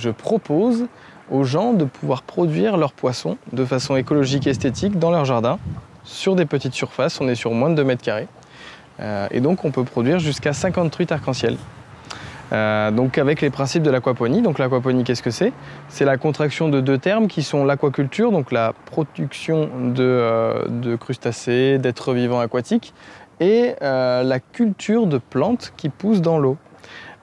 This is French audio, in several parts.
je propose aux gens de pouvoir produire leurs poissons de façon écologique et esthétique dans leur jardin, sur des petites surfaces. On est sur moins de 2 mètres carrés. Et donc on peut produire jusqu'à 50 truites arc-en-ciel. Donc avec les principes de l'aquaponie. Donc l'aquaponie, qu'est-ce que c'est? C'est la contraction de 2 termes qui sont l'aquaculture, donc la production de crustacés, d'êtres vivants aquatiques, et la culture de plantes qui poussent dans l'eau.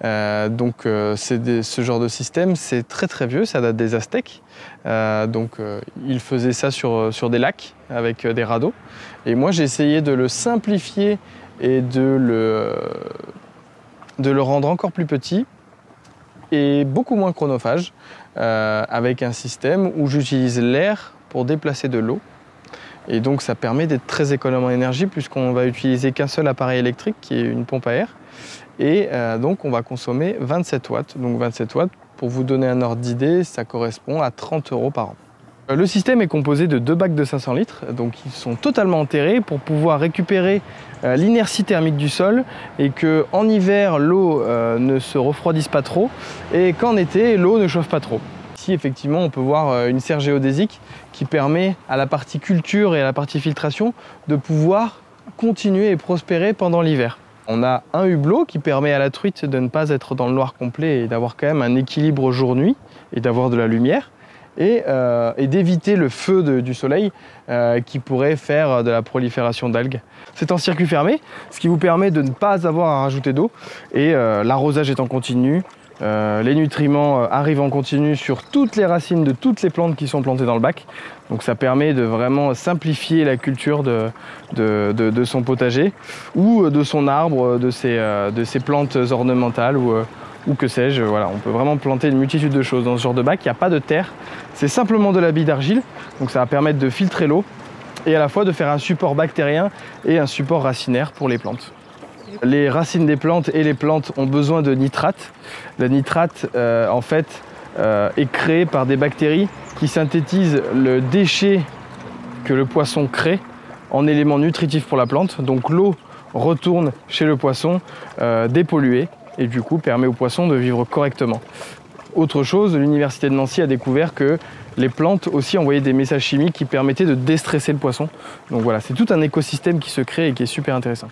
Ce genre de système, c'est très vieux, ça date des Aztèques. Ils faisaient ça sur des lacs avec des radeaux. Et moi, j'ai essayé de le simplifier et de le rendre encore plus petit et beaucoup moins chronophage, avec un système où j'utilise l'air pour déplacer de l'eau. Et donc ça permet d'être très économe en énergie puisqu'on va utiliser qu'un seul appareil électrique qui est une pompe à air. Et donc on va consommer 27 watts. Donc 27 watts, pour vous donner un ordre d'idée, ça correspond à 30 € par an. Le système est composé de 2 bacs de 500 litres, donc ils sont totalement enterrés pour pouvoir récupérer l'inertie thermique du sol et qu'en hiver, l'eau ne se refroidisse pas trop et qu'en été, l'eau ne chauffe pas trop. Ici, effectivement, on peut voir une serre géodésique qui permet à la partie culture et à la partie filtration de pouvoir continuer et prospérer pendant l'hiver. On a un hublot qui permet à la truite de ne pas être dans le noir complet et d'avoir quand même un équilibre jour-nuit et d'avoir de la lumière. Et d'éviter le feu du soleil qui pourrait faire de la prolifération d'algues. C'est en circuit fermé, ce qui vous permet de ne pas avoir à rajouter d'eau et l'arrosage est en continu, les nutriments arrivent en continu sur toutes les racines de toutes les plantes qui sont plantées dans le bac. Donc ça permet de vraiment simplifier la culture de son potager ou de son arbre, de ses plantes ornementales ou que sais-je. Voilà, on peut vraiment planter une multitude de choses dans ce genre de bac. Il n'y a pas de terre, c'est simplement de la bille d'argile. Donc ça va permettre de filtrer l'eau et à la fois de faire un support bactérien et un support racinaire pour les plantes. Les racines des plantes et les plantes ont besoin de nitrate. La nitrate, est créée par des bactéries qui synthétisent le déchet que le poisson crée en éléments nutritifs pour la plante. Donc l'eau retourne chez le poisson dépolluée et du coup permet au poisson de vivre correctement. Autre chose, l'université de Nancy a découvert que les plantes aussi envoyaient des messages chimiques qui permettaient de déstresser le poisson. Donc voilà, c'est tout un écosystème qui se crée et qui est super intéressant.